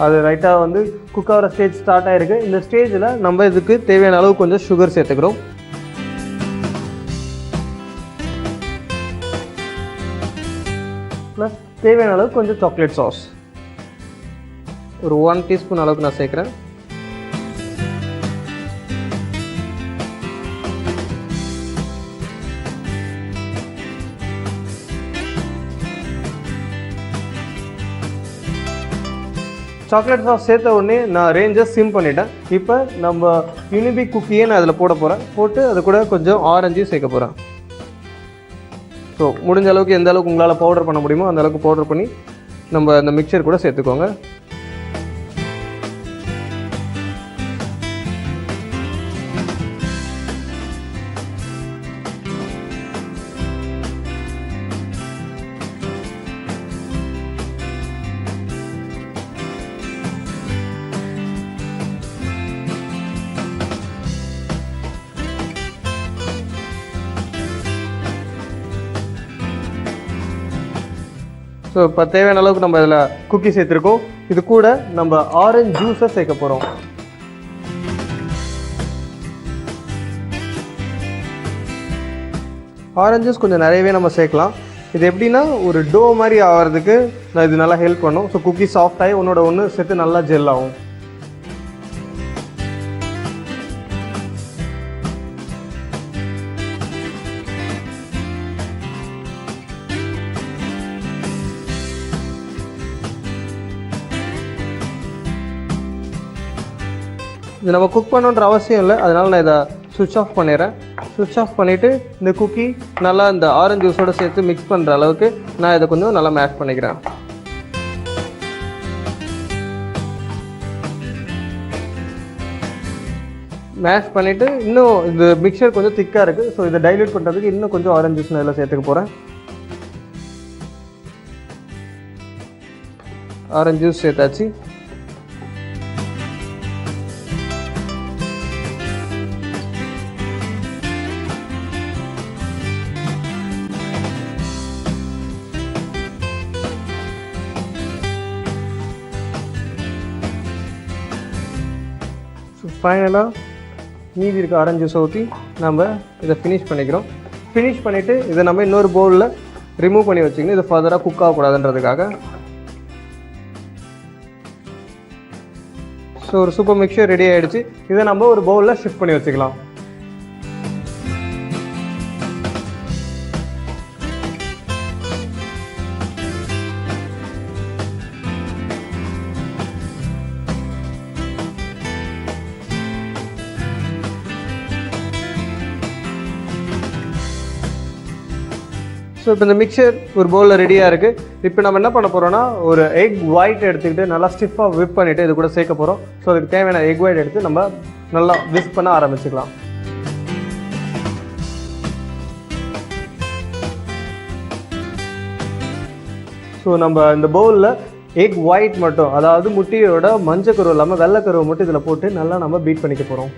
அது ரைட்டாக வந்து குக் ஆகிற ஸ்டேஜ் ஸ்டார்ட் ஆகிருக்கு. இந்த ஸ்டேஜில் நம்ம இதுக்கு தேவையான அளவு கொஞ்சம் சுகர் சேர்த்துக்கிறோம். ப்ளஸ் தேவையான அளவு கொஞ்சம் சாக்லேட் சாஸ் ஒரு 1 டீஸ்பூன் அளவுக்கு நான் சேர்க்குறேன். சாக்லேட் சாஸ் சேர்த்த உடனே நான் ரேஞ்சை சிம் பண்ணிட்டேன். இப்போ நம்ம யூனிபிக் குக்கியே நான் அதில் போட போகிறேன். போட்டு அது கூட கொஞ்சம் ஆரஞ்சு சேர்க்க போகிறேன். ஸோ முடிஞ்ச அளவுக்கு எந்த அளவுக்கு உங்களால் பவுடர் பண்ண முடியுமோ அந்த அளவுக்கு பவுடர் பண்ணி நம்ம அந்த மிக்சர் கூட சேர்த்துக்கோங்க. ஸோ இப்போ தேவையான அளவுக்கு நம்ம இதில் குக்கி சேர்த்துருக்கோம். இது கூட நம்ம ஆரஞ்சு ஜூஸை சேர்க்க போகிறோம். ஆரஞ்சு ஜூஸ் கொஞ்சம் நிறையவே நம்ம சேர்க்கலாம். இது எப்படின்னா ஒரு டோ மாதிரி ஆகிறதுக்கு நான் இது நல்லா ஹெல்ப் பண்ணும். ஸோ குக்கி சாஃப்டாகி ஒன்றோட ஒன்று சேர்த்து நல்லா ஜெல் ஆகும். இது நம்ம குக் பண்ணுன்ற அவசியம் இல்லை, அதனால் நான் இதை சுவிட்ச் ஆஃப் பண்ணிடுறேன். சுவிட்ச் ஆஃப் பண்ணிவிட்டு இந்த குக்கி நல்லா இந்த ஆரஞ்சு ஜூஸோடு சேர்த்து மிக்ஸ் பண்ணுற அளவுக்கு நான் இதை கொஞ்சம் நல்லா மேஷ் பண்ணிக்கிறேன். மேஷ் பண்ணிவிட்டு இன்னும் இந்த மிக்சர் கொஞ்சம் திக்காக இருக்குது. ஸோ இதை டைல்யூட் பண்ணுறதுக்கு இன்னும் கொஞ்சம் ஆரஞ்சு ஜூஸ் நான் இதில் சேர்த்துக்க போகிறேன். ஆரஞ்சு ஜூஸ் சேர்த்தாச்சு. ஃபைனலாக மீதி இருக்க ஆரஞ்சு ஜூஸை ஊற்றி நம்ம இதை ஃபினிஷ் பண்ணிக்கிறோம். ஃபினிஷ் பண்ணிவிட்டு இதை நம்ம இன்னொரு பவுலில் ரிமூவ் பண்ணி வச்சுக்கணும். இது ஃபர்தராக குக் ஆகக்கூடாதுன்றதுக்காக. ஸோ ஒரு சூப்பர் மிக்சர் ரெடி ஆகிடுச்சு. இதை நம்ம ஒரு பவுலில் ஷிஃப்ட் பண்ணி வச்சுக்கலாம். ஸோ இப்போ இந்த மிக்சர் ஒரு பவுலில் ரெடியாக இருக்குது. இப்போ நம்ம என்ன பண்ண போகிறோம்னா ஒரு எக் ஒயிட் எடுத்துக்கிட்டு நல்லா ஸ்டிஃபாக விப் பண்ணிவிட்டு இது கூட சேர்க்க போகிறோம். ஸோ அதுக்கு தேவையான எக் ஒயிட் எடுத்து நம்ம நல்லா விஸ்க் பண்ண ஆரம்பிச்சுக்கலாம். ஸோ நம்ம இந்த பவுலில் எக் ஒயிட் மட்டும், அதாவது முட்டையோட மஞ்சக்கருவு இல்லாமல் வெள்ளைக்கருவை மட்டும் இதில் போட்டு நல்லா நம்ம பீட் பண்ணிக்க போகிறோம்.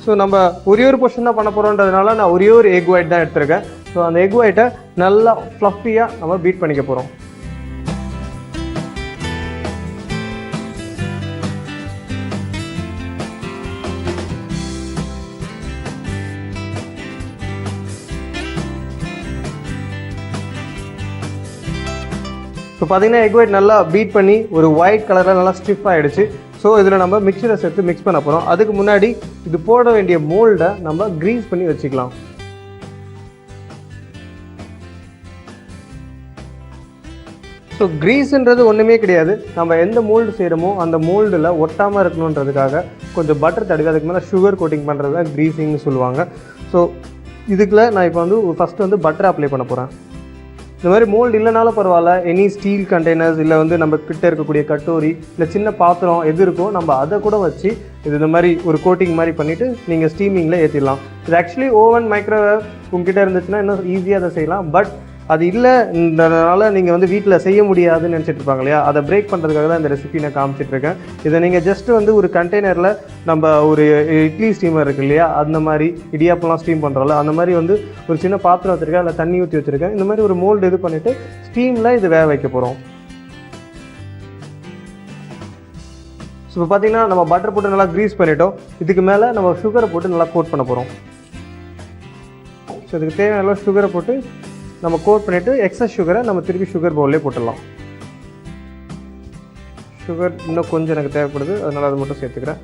ஸோ நம்ம ஒரே ஒரு போர்ஷன் தான் பண்ண போகிறோன்றதுனால நான் ஒரே ஒரு எக் ஒயிட் தான் எடுத்திருக்கேன். ஸோ அந்த எக் ஒயிட்டை நல்லா ஃப்ளஃபியாக நம்ம பீட் பண்ணிக்க போகிறோம். இப்போ பார்த்தீங்கன்னா எக் ஒயிட் நல்லா பீட் பண்ணி ஒரு ஒயிட் கலரில் நல்லா ஸ்டிஃப் ஆகிடுச்சு. ஸோ இதில் நம்ம மிக்சரை சேர்த்து மிக்ஸ் பண்ண போகிறோம். அதுக்கு முன்னாடி இது போட வேண்டிய மோல்டை நம்ம க்ரீஸ் பண்ணி வச்சுக்கலாம். ஸோ க்ரீஸுன்றது ஒன்றுமே கிடையாது. நம்ம எந்த மோல்டு செய்கிறோமோ அந்த மோல்டில் ஒட்டாமல் இருக்கணுன்றதுக்காக கொஞ்சம் பட்டர் தடவி அதுக்கு மேலே சுகர் கோட்டிங் பண்ணுறது தான் க்ரீஸிங்னு சொல்லுவாங்க. ஸோ இதுக்குள்ள நான் இப்போ வந்து ஃபஸ்ட்டு வந்து பட்டர் அப்ளை பண்ண போகிறேன். இந்த மாதிரி மோல்டு இல்லைனாலும் பரவாயில்ல, எனி ஸ்டீல் கண்டெய்னர்ஸ் இல்லை வந்து நம்ம கிட்ட இருக்கக்கூடிய கட்டோரி இல்லை சின்ன பாத்திரம் எது இருக்கோ நம்ம அதை கூட வச்சு இது இந்த மாதிரி ஒரு கோட்டிங் மாதிரி பண்ணிவிட்டு நீங்கள் ஸ்டீமிங்கில் ஏற்றிடலாம். இது ஆக்சுவலி ஓவன் மைக்ரோவேவ் உங்ககிட்ட இருந்துச்சுன்னா இன்னும் ஈஸியாக அதை செய்யலாம். பட் அது இல்லைன்றதுனால நீங்கள் வந்து வீட்டில் செய்ய முடியாதுன்னு நினச்சிட்டு இருப்பாங்க இல்லையா, அதை பிரேக் பண்ணுறதுக்காக தான் இந்த ரெசிபி நான் காமிச்சிட்ருக்கேன். இதை நீங்கள் ஜஸ்ட்டு வந்து ஒரு கண்டெய்னரில் நம்ம ஒரு இட்லி ஸ்டீமர் இருக்குது இல்லையா, அந்த மாதிரி இடியாப்பெல்லாம் ஸ்டீம் பண்ணுறோம்ல, அந்த மாதிரி வந்து ஒரு சின்ன பாத்திரம் வச்சுருக்கேன், அதில் தண்ணி ஊற்றி வச்சுருக்கேன். இந்த மாதிரி ஒரு மோல்டு இது பண்ணிவிட்டு ஸ்டீமில் இது வேக வைக்க போகிறோம். ஸோ இப்போ பார்த்தீங்கன்னா நம்ம பட்டர் போட்டு நல்லா க்ரீஸ் பண்ணிட்டோம். இதுக்கு மேலே நம்ம சுகரை போட்டு நல்லா கோட் பண்ண போகிறோம். ஸோ இதுக்கு தேவையான சுகரை போட்டு நம்ம கோட் பண்ணிவிட்டு எக்ஸஸ் சுகரை நம்ம திருப்பி சுகர் பவுல்லே போட்டுடலாம். சுகர் இன்னும் கொஞ்சம் எனக்கு தேவைப்படுது, அதனால் அதை மட்டும் சேர்த்துக்கிறேன்.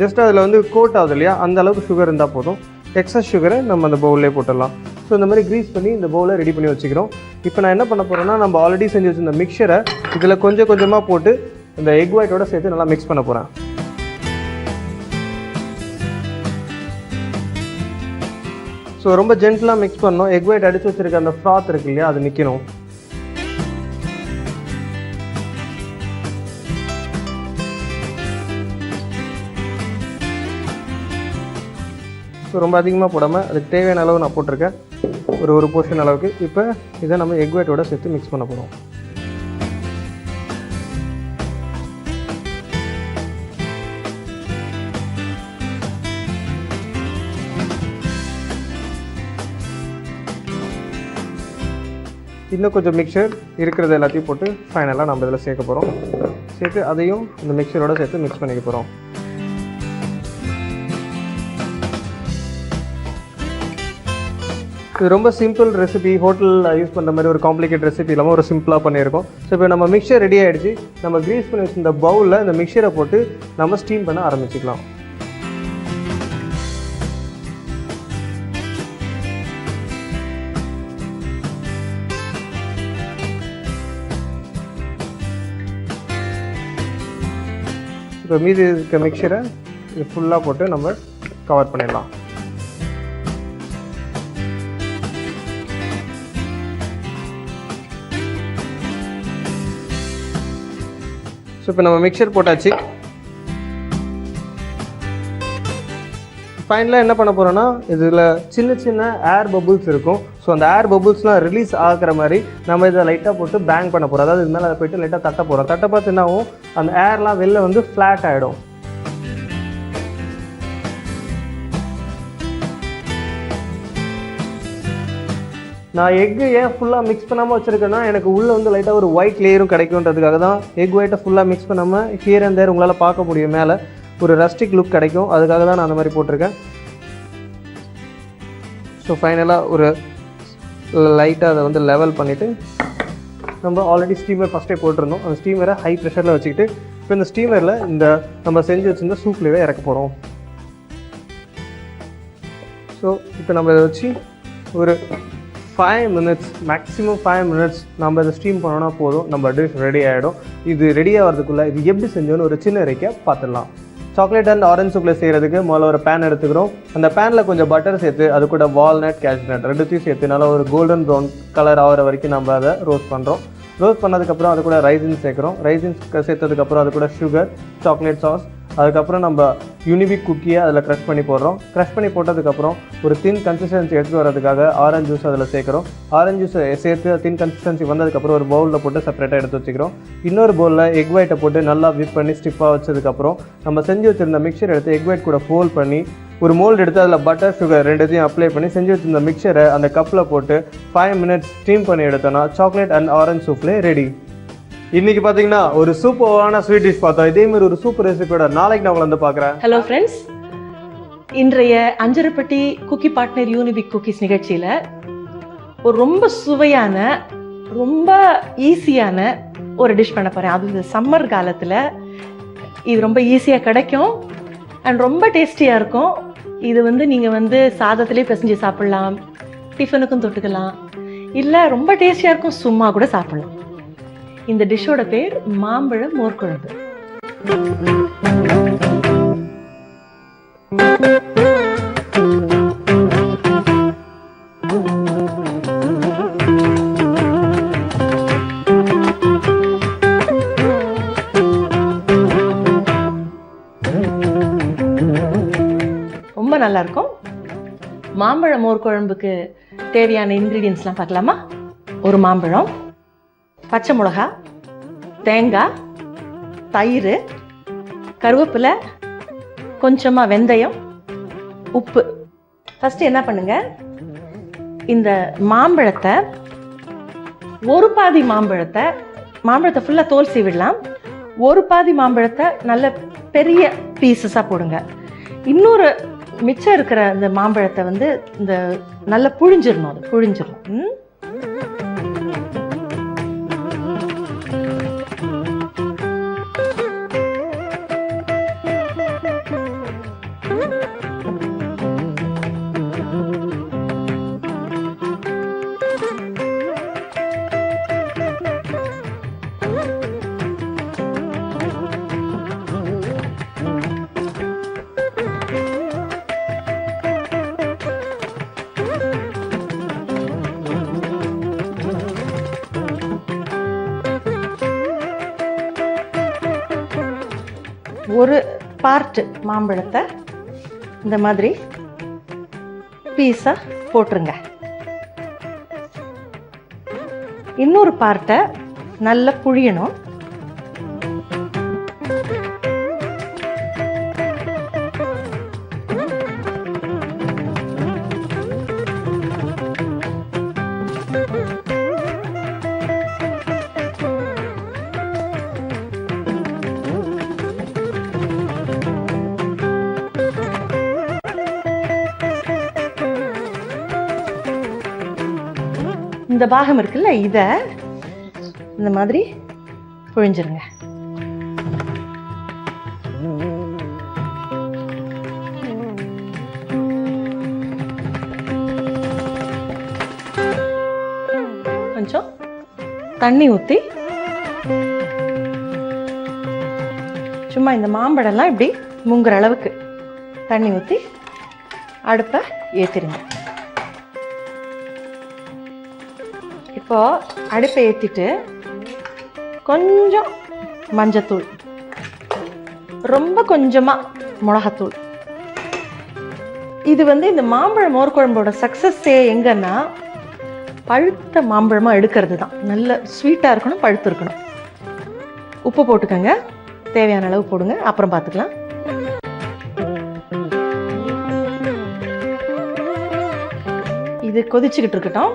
ஜஸ்ட் அதில் வந்து கோட் ஆகுது இல்லையா, அந்த அளவுக்கு சுகர் இருந்தால் போதும். எக்ஸஸ் சுகரை நம்ம அந்த பவுல்லே போட்டுடலாம். ஸோ இந்த மாதிரி க்ரீஸ் பண்ணி இந்த பவுலை ரெடி பண்ணி வச்சுக்கிறோம். இப்போ நான் என்ன பண்ண போகிறேன்னா நம்ம ஆல்ரெடி செஞ்சு வச்சுருந்த மிக்சரை இதில் கொஞ்சம் கொஞ்சமாக போட்டு இந்த எக் ஒயிட்டோட சேர்த்து நல்லா மிக்ஸ் பண்ண போகிறேன். ஸோ ரொம்ப ஜென்டலாக மிக்ஸ் பண்ணணும். எக் ஒயிட் அடித்து வச்சுருக்க அந்த ஃப்ராத் இருக்கு இல்லையா, அது நிற்கணும். ஸோ ரொம்ப அதிகமாக போடாமல் அதுக்கு தேவையான அளவு நான் போட்டிருக்கேன், ஒரு போர்ஷன் அளவுக்கு. இப்போ இதை நம்ம எக் ஒயிட்டோட சேர்த்து மிக்ஸ் பண்ண போகிறோம். இன்னும் கொஞ்சம் மிக்சர் இருக்கிறது எல்லாத்தையும் போட்டு ஃபைனலாக நம்ம இதில் சேர்க்க போகிறோம். சேர்த்து அதையும் இந்த மிக்சரோடு சேர்த்து மிக்ஸ் பண்ணிக்க போகிறோம். இது ரொம்ப சிம்பிள் ரெசிபி, ஹோட்டலில் யூஸ் பண்ணுற மாதிரி ஒரு காம்ப்ளிகேட் ரெசிபி இல்லாமல் ஒரு சிம்பிளாக பண்ணியிருக்கோம். ஸோ இப்போ நம்ம மிக்சர் ரெடி ஆகிடுச்சு. நம்ம க்ரீஸ் பண்ணி வச்சுருந்த பவுலில் இந்த மிக்சரை போட்டு நம்ம ஸ்டீம் பண்ண ஆரம்பிச்சிக்கலாம். இப்போ மீதி இருக்க மிக்சரை இது ஃபுல்லாக போட்டு நம்ம கவர் பண்ணிடலாம். ஸோ இப்போ நம்ம மிக்சர் போட்டாச்சு. ஃபைனலாக என்ன பண்ண போகிறோன்னா இதில் சின்ன சின்ன ஏர் பபுள்ஸ் இருக்கும். ஸோ அந்த ஏர் பபுள்ஸ்லாம் ரிலீஸ் ஆகிற மாதிரி நம்ம இதை லைட்டாக போட்டு பேங்க் பண்ண போகிறோம். அதாவது இது மேலே அதை போய்ட்டு லைட்டாக தட்ட போகிறோம். தட்ட பார்த்து என்ன ஆகும், அந்த ஏர்லாம் வெளில வந்து ஃப்ளாட் ஆகிடும். நான் எக்கு ஏன் ஃபுல்லாக மிக்ஸ் பண்ணாமல் வச்சுருக்கேன்னா எனக்கு உள்ளே வந்து லைட்டாக ஒரு ஒயிட் லேயரும் கிடைக்குன்றதுக்காக தான் எக் ஒயிட்டை ஃபுல்லாக மிக்ஸ் பண்ணாமல் ஹியர் அண்ட் தேர் உங்களால் பார்க்க முடியும் மேலே ஒரு ரஸ்டிக் லுக் கிடைக்கும். அதுக்காக தான் நான் அந்த மாதிரி போட்டிருக்கேன். ஸோ ஃபைனலாக ஒரு லைட்டாக அதை வந்து லெவல் பண்ணிவிட்டு நம்ம ஆல்ரெடி ஸ்டீமர் ஃபஸ்ட்டே போட்டிருந்தோம். அந்த ஸ்டீமரை ஹை ப்ரெஷரில் வச்சுக்கிட்டு இப்போ இந்த ஸ்டீமரில் இந்த நம்ம செஞ்சு வச்சுருந்த சூப்லேயே இறக்க போகிறோம். ஸோ இப்போ நம்ம இதை வச்சு ஒரு 5 minutes மேக்ஸிமம் 5 minutes நம்ம இதை ஸ்டீம் பண்ணோன்னா போதும், நம்ம டிஷ் ரெடி ஆகிடும். இது ரெடி ஆகிறதுக்குள்ளே இது எப்படி செஞ்சோன்னு ஒரு சின்ன ரெக்கை பார்த்துடலாம். சாக்லேட் அண்ட் ஆரஞ்ச் சூப்பில் செய்கிறதுக்கு முதல்ல ஒரு பேன் எடுத்துக்கிறோம். அந்த பேனில் கொஞ்சம் பட்டர் சேர்த்து அது கூட வால்நட், கேஷ்நட் ரெண்டுத்தையும் சேர்த்து நல்லா ஒரு கோல்டன் ப்ரௌன் கலர் ஆகிற வரைக்கும் நம்ம அதை ரோஸ்ட் பண்ணுறோம். ரோஸ்ட் பண்ணதுக்கப்புறம் அது கூட ரைசின்ஸ் சேர்க்குறோம். ரைசின்ஸ் சேர்த்ததுக்கப்புறம் அது கூட சுகர், சாக்லேட் சாஸ், அதுக்கப்புறம் நம்ம யூனிபிக் குக்கியை அதில் க்ரஷ் பண்ணி போடுறோம். க்ரஷ் பண்ணி போட்டதுக்கப்புறம் ஒரு தின் கன்சிஸ்டன்சி எடுத்து வரதுக்காக ஆரஞ்ச் ஜூஸ் அதில் சேர்க்குறோம். ஆரஞ்ச் ஜூஸை சேர்த்து தின் கன்சிஸ்டன்சி வந்ததுக்கப்புறம் ஒரு பவுலில் போட்டு செப்பரேட்டாக எடுத்து வச்சுக்கிறோம். இன்னொரு பவுலில் எக் ஒயிட்டை போட்டு நல்லா விப் பண்ணி ஸ்டிஃபாக வச்சதுக்கப்புறம் நம்ம செஞ்சு வச்சுருந்த மிக்சர் எடுத்து எக் ஒயிட் கூட ஃபோல்ட் பண்ணி ஒரு மோல்டு எடுத்து அதில் பட்டர், சுகர் ரெண்டுத்தையும் அப்ளை பண்ணி செஞ்சு வச்சுருந்த மிக்சரை அந்த கப்பில் போட்டு 5 minutes ஸ்டீம் பண்ணி எடுத்தோன்னா சாக்லேட் அண்ட் ஆரஞ்ச் சூப்லே ரெடி. இன்னைக்கு பார்த்தீங்கன்னா ஒரு சூப்பரான ஸ்வீட் டிஷ் பார்த்தோம். இதே மாதிரி ஒரு சூப்பர் ரெசிபியோட நாளைக்கு நான் உங்களை வந்து பார்க்குறேன்.
ஹலோ ஃப்ரெண்ட்ஸ், இன்றைய அஞ்சரப்பட்டி குக்கி பார்ட்னர் யூனிபிக் குக்கீஸ் நிகழ்ச்சியில் ஒரு ரொம்ப சுவையான, ரொம்ப ஈஸியான ஒரு டிஷ் பண்ண போகிறேன். அது இந்த சம்மர் காலத்தில் இது ரொம்ப ஈஸியாக கிடைக்கும் அண்ட் ரொம்ப டேஸ்டியாக இருக்கும். இது வந்து நீங்கள் வந்து சாதத்திலே பிசைஞ்சு சாப்பிட்லாம், டிஃபனுக்கும் தொட்டுக்கலாம், இல்லை ரொம்ப டேஸ்டியாக இருக்கும் சும்மா கூட சாப்பிட்லாம். இந்த டிஷ்ஷோட பேர் மாம்பழ மோர்க்குழம்பு. ரொம்ப நல்லா இருக்கும். மாம்பழ மோர்க்குழம்புக்கு தேவையான இன்கிரீடியன்ஸ்லாம் பார்க்கலாமா? ஒரு மாம்பழம், பச்சை மிளகா, தேங்காய், தயிர், கருவேப்பிலை, கொஞ்சமாக வெந்தயம், உப்பு. ஃபஸ்ட்டு என்ன பண்ணுங்க, இந்த மாம்பழத்தை ஒரு பாதி மாம்பழத்தை ஃபுல்லாக தோல் சீவிடலாம். ஒரு பாதி மாம்பழத்தை நல்ல பெரிய பீசஸாக போடுங்க. இன்னொரு மிச்சம் இருக்கிற இந்த மாம்பழத்தை வந்து இந்த நல்லா புழிஞ்சிடணும். அது புழிஞ்சிடணும். ஒரு பார்ட் மாம்பழத்தை இந்த மாதிரி பீஸா போட்டுருங்க. இன்னொரு பார்ட்டை நல்லா புழியணும். இந்த பாகம் இருக்குல்ல, இதை இந்த மாதிரி புழிஞ்சிருங்க. கொஞ்சம் தண்ணி ஊற்றி சும்மா இந்த மாம்பழம்லாம் இப்படி முங்குற அளவுக்கு தண்ணி ஊற்றி அடுப்பை ஏற்றிடுங்க. இப்போ அடுப்பை ஏற்றிட்டு கொஞ்சம் மஞ்சத்தூள், ரொம்ப கொஞ்சமா மிளகாத்தூள். இது வந்து இந்த மாம்பழம் மோர் குழம்போட சக்சஸே எங்கன்னா பழுத்த மாம்பழமா எடுக்கிறது தான். நல்ல ஸ்வீட்டா இருக்கணும், பழுத்து இருக்கணும். உப்பு போட்டுக்கோங்க, தேவையான அளவு போடுங்க, அப்புறம் பார்த்துக்கலாம். இது கொதிச்சுக்கிட்டு இருக்கட்டும்.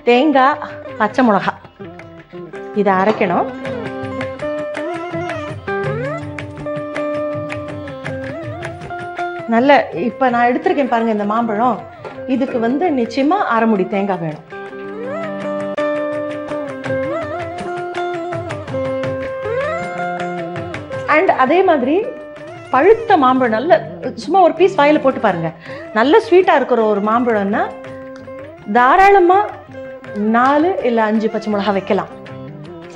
தேங்காய், பச்சை மிளகா இதை அரைக்கணும். நல்ல இப்போ நான் எடுத்திருக்கேன் பாருங்க இந்த மாம்பழம், இதுக்கு வந்து நிச்சயமா அரை முடி தேங்காய் வேணும். அண்ட் அதே மாதிரி பழுத்த மாம்பழம் நல்ல சும்மா ஒரு பீஸ் வாயில போட்டு பாருங்க. நல்ல ஸ்வீட்டா இருக்கிற ஒரு மாம்பழம்னா தாராளமா 4 இல்ல 5 பச்சை மிளகா வைக்கலாம்.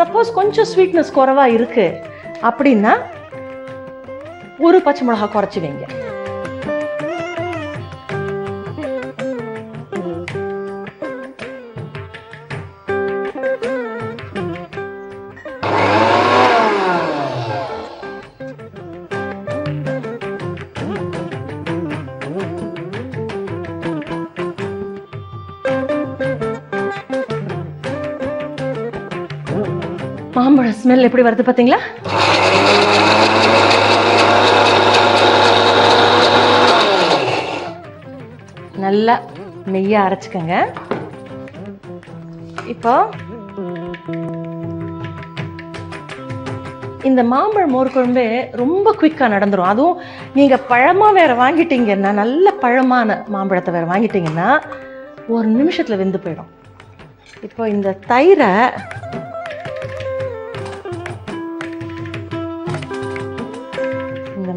சப்போஸ் கொஞ்சம் ஸ்வீட்னஸ் குறைவா இருக்கு அப்படின்னா ஒரு பச்சை மிளகா குறைச்சி வைங்க. மாம்பழ ஸ்மெல் எப்படி வருது பாத்தீங்களா? நல்லா நெய்யா அரைச்சுக்கங்க. இப்போ இந்த மாம்பழ மோர் குழம்பு ரொம்ப குயிக்கா நடந்துரும். அதுவும் நீங்க பழமா வேற வாங்கிட்டீங்கன்னா, நல்ல பழமான மாம்பழத்தை வேற வாங்கிட்டீங்கன்னா 1 நிமிஷத்துல வெந்து போயிடும். இப்போ இந்த தயிரை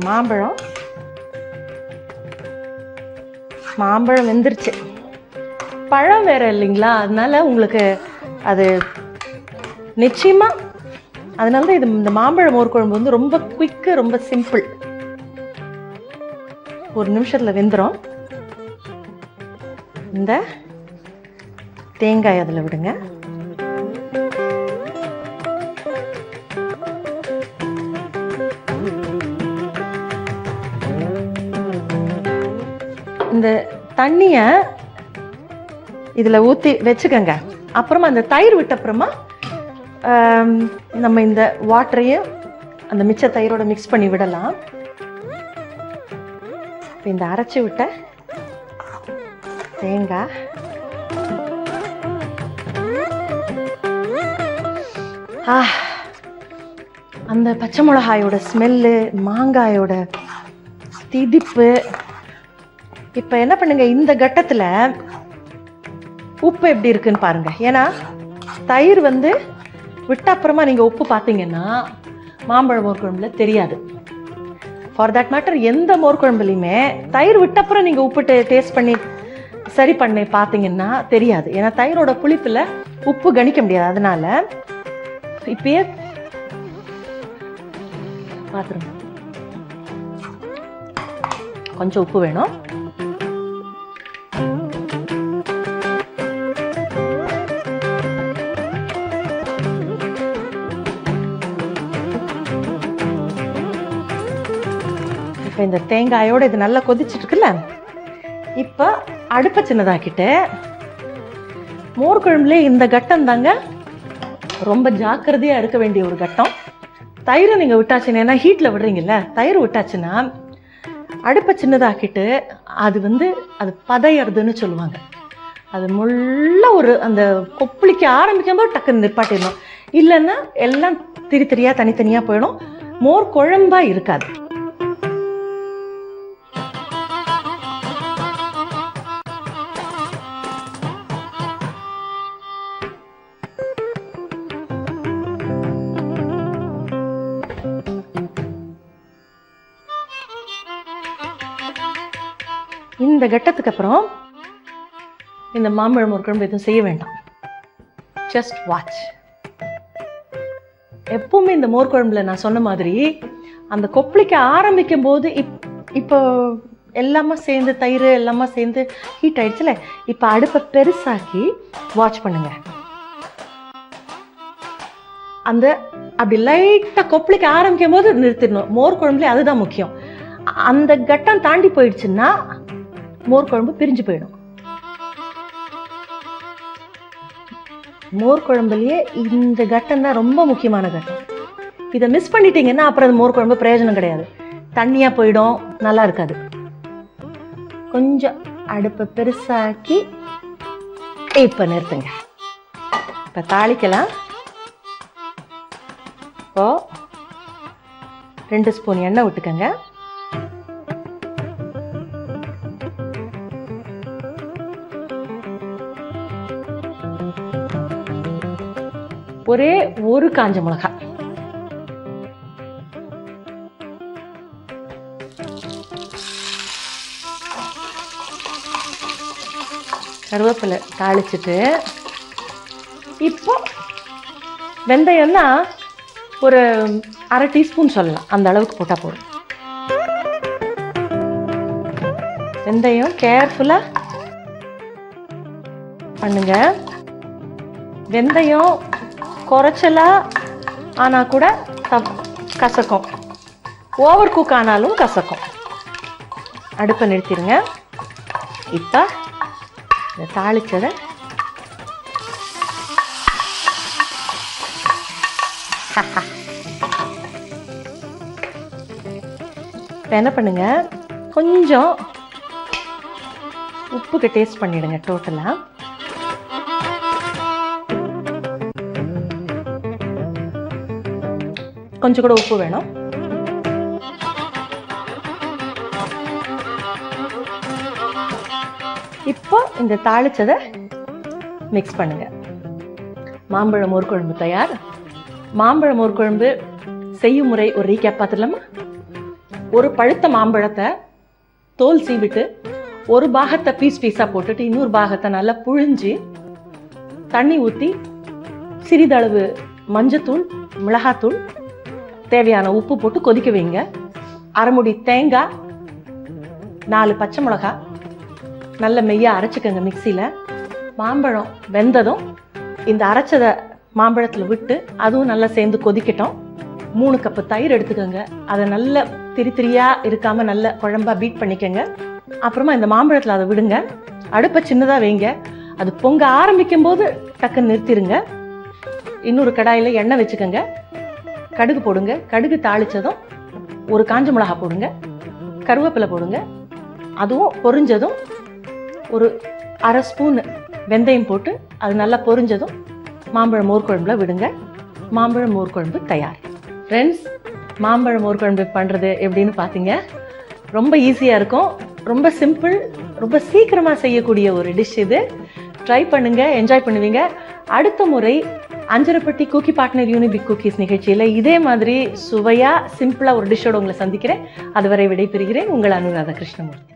மாம்பழம் வெந்துருச்சு, பழம் வேற இல்லைங்களா, அதனால உங்களுக்கு அது நிச்சயமா, அதனாலதான் இது இந்த மாம்பழ மோர் குழம்பு வந்து ரொம்ப குயிக்கு, ரொம்ப சிம்பிள். 1 நிமிஷத்துல வெந்துடும். இந்த தேங்காய் அதில் விடுங்க. இந்த தண்ணிய இதுல ஊத்தி வச்சுக்கோங்க. அப்புறமா அந்த தயிர் விட்ட அப்புறமா நம்ம இந்த வாட்டரையும் அந்த மிச்ச தயிரோட மிக்ஸ் பண்ணி விடலாம். இந்த அரைச்சி விட்ட தேங்காய், அந்த பச்சை மிளகாயோட ஸ்மெல்லு, மாங்காயோட திதிப்பு. இப்ப என்ன பண்ணுங்க, இந்த கட்டத்துல உப்பு எப்படி இருக்குன்னு பாருங்க. ஏன்னா தயிர் வந்து விட்ட அப்புறமா நீங்க உப்பு பார்த்தீங்கன்னா மாம்பழ மோர் குழம்புல தெரியாது. ஃபார் தட் மேட்டர் எந்த மோர் குழம்புலையுமே தயிர் விட்ட அப்புறம் நீங்க உப்பு டேஸ்ட் பண்ணி சரி பண்ணி பார்த்தீங்கன்னா தெரியாது. ஏன்னா தயிரோட புளிப்புல உப்பு கணிக்க முடியாது. அதனால இப்பயே பாத்துருங்க, கொஞ்சம் உப்பு வேணும். இப்போ இந்த தேங்காயோட இது நல்லா கொதிச்சுட்டு இருக்குல்ல, இப்போ அடுப்பை சின்னதாக்கிட்டு மோர் குழம்புல இந்த கட்டம் தாங்க ரொம்ப ஜாக்கிரதையா இருக்க வேண்டிய ஒரு கட்டம். தயிரை நீங்க விட்டாச்சுன்னா, ஏன்னா ஹீட்ல விடுறீங்கல்ல, தயிர் விட்டாச்சுன்னா அடுப்பை சின்னதாக்கிட்டு அது வந்து அது பதையறதுன்னு சொல்லுவாங்க. அது முள்ள ஒரு அந்த கொப்பளிக்க ஆரம்பிக்கும் போது டக்குன்னு நிப்பாட்டிடணும். இல்லைன்னா எல்லாம் திரி திரியா தனித்தனியா போயிடும், மோர் குழம்பா இருக்காது. இந்த கட்டத்துக்கு அப்புறம் இந்த மாம்பழம் மோர் குழம்பு எதுவும் செய்ய வேண்டாம், ஜஸ்ட் வாட்ச். எப்பவுமே இந்த மோர் குழம்புல நான் சொன்ன மாதிரி அந்த கொப்பளிக்க ஆரம்பிக்கும் போது இப்போ எல்லாமே சேர்ந்து தயிர் எல்லாமே சேர்ந்து ஹீட் ஆயிடுச்சுல, இப்போ அடுப்பை பெருசாக்கி வாட்ச் பண்ணுங்க. அந்த அப்படி லைட்டாக கொப்பளிக்க ஆரம்பிக்கும் போது நிறுத்திடணும். மோர் குழம்புல அதுதான் முக்கியம். அந்த கட்டம் தாண்டி போயிடுச்சுன்னா மோர் குழம்பு பிரிஞ்சு போயிடும். மோர் குழம்புலயே இந்த கட்டம் தான் ரொம்ப முக்கியமான கட்டம். இதை மிஸ் பண்ணிட்டீங்கன்னா அப்புறம் அது மோர் குழம்பு பிரயோஜனம் கிடையாது, தண்ணியா போயிடும், நல்லா இருக்காது. கொஞ்சம் அடுப்பை பெருசாக்கி இப்ப நிறுத்துங்க. இப்ப தாளிக்கலாம். இப்போ 2 ஸ்பூன் எண்ணெய் விட்டுக்கங்க. ஒரே ஒரு காஞ்ச மிளகாய், கருவேப்பிலை தாளிச்சுட்டு இப்போ வெந்தயம்னா ஒரு 1/2 டீஸ்பூன் சொல்லலாம், அந்த அளவுக்கு போட்டா போதும். வெந்தயம் கேர்ஃபுல்லா பண்ணுங்க. வெந்தயம் குறைச்சலா ஆனா கூட கசக்கும், ஓவர் குக் ஆனாலும் கசக்கும். அடுப்பை நிறுத்திடுங்க. இப்போ இந்த தாளிச்சதை என்ன பண்ணுங்க, கொஞ்சம் உப்புக்கு டேஸ்ட் பண்ணிடுங்க. டோட்டலா கொஞ்சம் கூட உப்பு வேணும். இப்போ இந்த தாளிச்சதை மிக்ஸ் பண்ணுங்க. மாம்பழ மோர் குழம்பு தயார். மாம்பழ மோர் குழம்பு செய்யும் முறை ஒரு ரீகேப் பார்த்துடலாமா? ஒரு பழுத்த மாம்பழத்தை தோல் சீவிட்டு ஒரு பாகத்தை பீஸா போட்டுட்டு இன்னொரு பாகத்தை நல்லா புழிஞ்சு தண்ணி ஊற்றி சிறிதளவு மஞ்சத்தூள், மிளகாத்தூள், தேவையான உப்பு போட்டு கொதிக்க வைங்க. 1/2 முடி தேங்காய், 4 பச்சை மிளகாய் நல்ல மெய்யா அரைச்சிக்கங்க மிக்சியில். மாம்பழம் வெந்ததும் இந்த அரைச்சதை மாம்பழத்தில் விட்டு அதுவும் நல்லா சேர்ந்து கொதிக்கட்டும். 3 கப்பு தயிர் எடுத்துக்கோங்க. அதை நல்ல திரியா இருக்காம நல்ல குழம்பா பீட் பண்ணிக்கோங்க. அப்புறமா இந்த மாம்பழத்தில் அதை விடுங்க. அடுப்பை சின்னதாக வைங்க. அது பொங்க ஆரம்பிக்கும் போது டக்குன்னு நிறுத்திடுங்க. இன்னொரு கடாயில் எண்ணெய் வச்சுக்கோங்க. கடுகு போடுங்க. கடுகு தாளிச்சதும் ஒரு காஞ்ச மிளகாய் போடுங்க, கருவேப்பிலை போடுங்க. அதுவும் பொரிஞ்சதும் ஒரு 1/2 ஸ்பூன் வெந்தயம் போட்டு அது நல்லா பொரிஞ்சதும் மாம்பழ மோர் குழம்புல விடுங்க. மாம்பழ மோர் குழம்பு தயார். ஃப்ரெண்ட்ஸ், மாம்பழ மோர் குழம்பு பண்ணுறது எப்படின்னு பார்த்தீங்க. ரொம்ப ஈஸியாக இருக்கும், ரொம்ப சிம்பிள், ரொம்ப சீக்கிரமாக செய்யக்கூடிய ஒரு டிஷ் இது. ட்ரை பண்ணுங்க, என்ஜாய் பண்ணுவீங்க. அடுத்த முறை அஞ்சரப்பட்டி குக்கி பார்ட்னர் யூனிபிக் குக்கீஸ் நிகழ்ச்சியில் இதே மாதிரி சுவையாக சிம்பிளாக ஒரு டிஷ்ஷோட உங்களை சந்திக்கிறேன். அதுவரை விடைபெறுகிறேன். உங்கள் அனுராதா கிருஷ்ணமூர்த்தி.